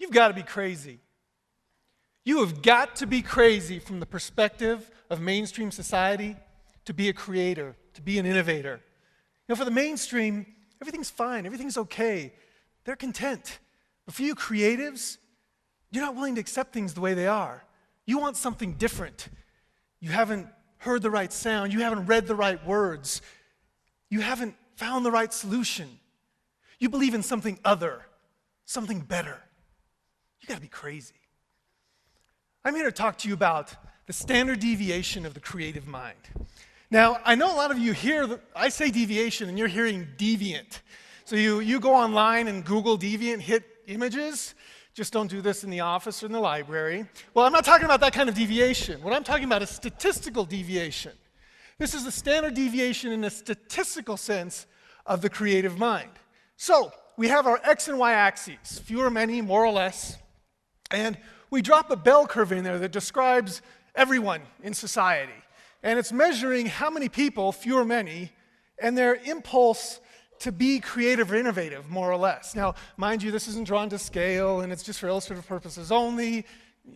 you've got to be crazy. You have got to be crazy from the perspective of mainstream society to be a creator, to be an innovator. For the mainstream, everything's fine, everything's okay. They're content. But for you creatives, you're not willing to accept things the way they are. You want something different. You haven't heard the right sound. You haven't read the right words. You haven't found the right solution. You believe in something other, something better. You got to be crazy. I'm here to talk to you about the standard deviation of the creative mind. Now, I know a lot of you hear, I say deviation, and you're hearing deviant. So you go online and Google deviant, hit images. Just don't do this in the office or in the library. Well, I'm not talking about that kind of deviation. What I'm talking about is statistical deviation. This is the standard deviation in a statistical sense of the creative mind. So, we have our X and Y axes, few or many, more or less, and we drop a bell curve in there that describes everyone in society. And it's measuring how many people, few or many, and their impulse to be creative or innovative, more or less. Now, mind you, this isn't drawn to scale, and it's just for illustrative purposes only.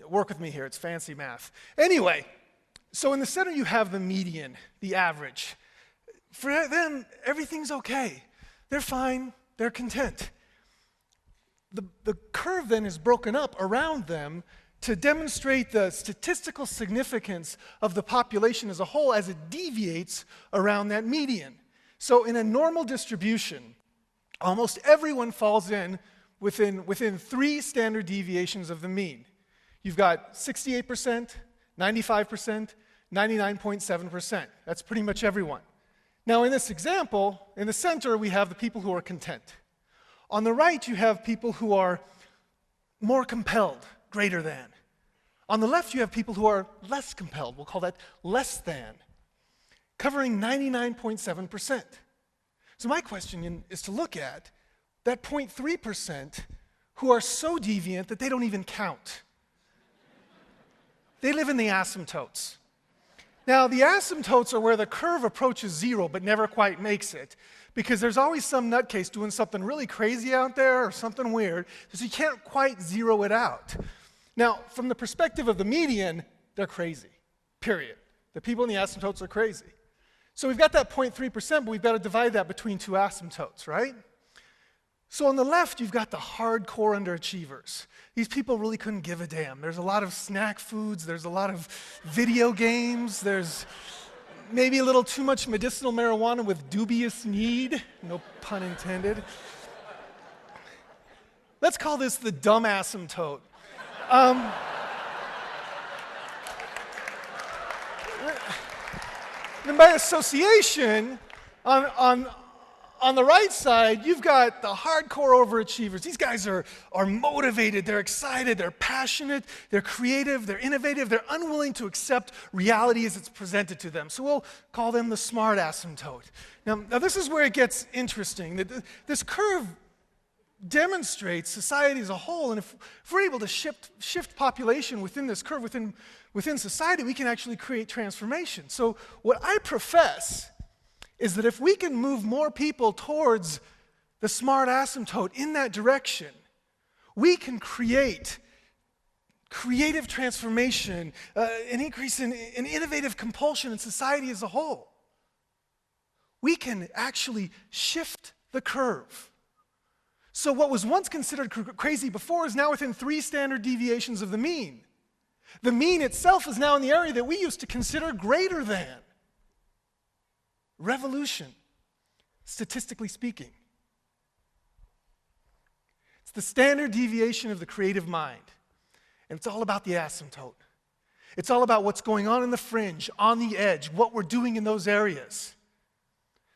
Work with me here, it's fancy math. Anyway, so in the center you have the median, the average. For them, everything's okay. They're fine, they're content. The curve then is broken up around them to demonstrate the statistical significance of the population as a whole as it deviates around that median. So in a normal distribution, almost everyone falls in within 3 standard deviations of the mean. You've got 68%, 95%, 99.7%. That's pretty much everyone. Now in this example, in the center we have the people who are content. On the right you have people who are more compelled, greater than. On the left you have people who are less compelled, we'll call that less than, covering 99.7%. So my question is to look at that 0.3% who are so deviant that they don't even count. They live in the asymptotes. Now, the asymptotes are where the curve approaches 0 but never quite makes it, because there's always some nutcase doing something really crazy out there or something weird, so you can't quite zero it out. Now, from the perspective of the median, they're crazy, period. The people in the asymptotes are crazy. So we've got that 0.3%, but we've got to divide that between 2 asymptotes, right? So on the left, you've got the hardcore underachievers. These people really couldn't give a damn. There's a lot of snack foods, there's a lot of video games, there's maybe a little too much medicinal marijuana with dubious need, no pun intended. Let's call this the dumb asymptote. And by association, on the right side, you've got the hardcore overachievers. These guys are motivated, they're excited, they're passionate, they're creative, they're innovative, they're unwilling to accept reality as it's presented to them. So we'll call them the smart asymptote. Now this is where it gets interesting. This curve demonstrates society as a whole, and if we're able to shift population within this curve, within society, we can actually create transformation. So what I profess is that if we can move more people towards the smart asymptote in that direction, we can create creative transformation, an increase in innovative compulsion in society as a whole. We can actually shift the curve. So what was once considered crazy before is now within 3 standard deviations of the mean. The mean itself is now in the area that we used to consider greater than. Revolution, statistically speaking. It's the standard deviation of the creative mind. And it's all about the asymptote. It's all about what's going on in the fringe, on the edge, what we're doing in those areas.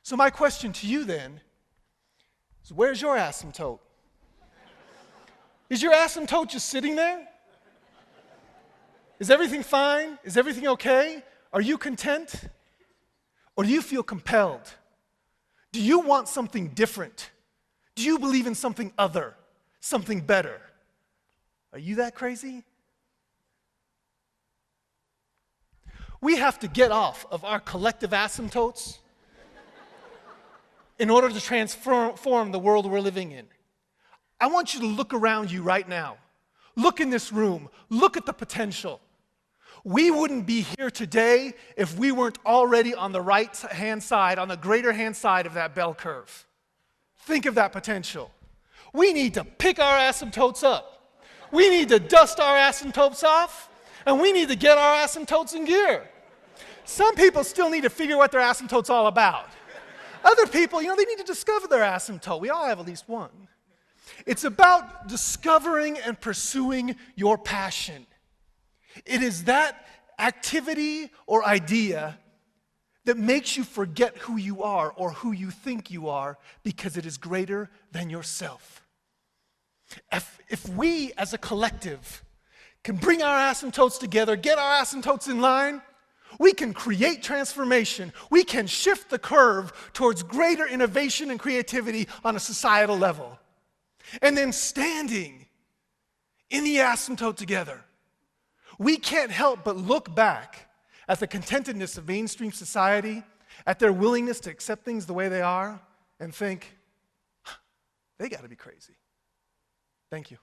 So my question to you then is, where's your asymptote? Is your asymptote just sitting there? Is everything fine? Is everything okay? Are you content? Or do you feel compelled? Do you want something different? Do you believe in something other, something better? Are you that crazy? We have to get off of our collective asymptotes in order to transform the world we're living in. I want you to look around you right now. look in this room, look at the potential. We wouldn't be here today if we weren't already on the right-hand side, on the greater hand side of that bell curve. Think of that potential. We need to pick our asymptotes up. We need to dust our asymptotes off, and we need to get our asymptotes in gear. Some people still need to figure what their asymptote's all about. Other people, they need to discover their asymptote. We all have at least one. It's about discovering and pursuing your passion. It is that activity or idea that makes you forget who you are or who you think you are because it is greater than yourself. If we as a collective can bring our asymptotes together, get our asymptotes in line, we can create transformation. We can shift the curve towards greater innovation and creativity on a societal level. And then standing in the asymptote together, we can't help but look back at the contentedness of mainstream society, at their willingness to accept things the way they are, and think, they got to be crazy. Thank you.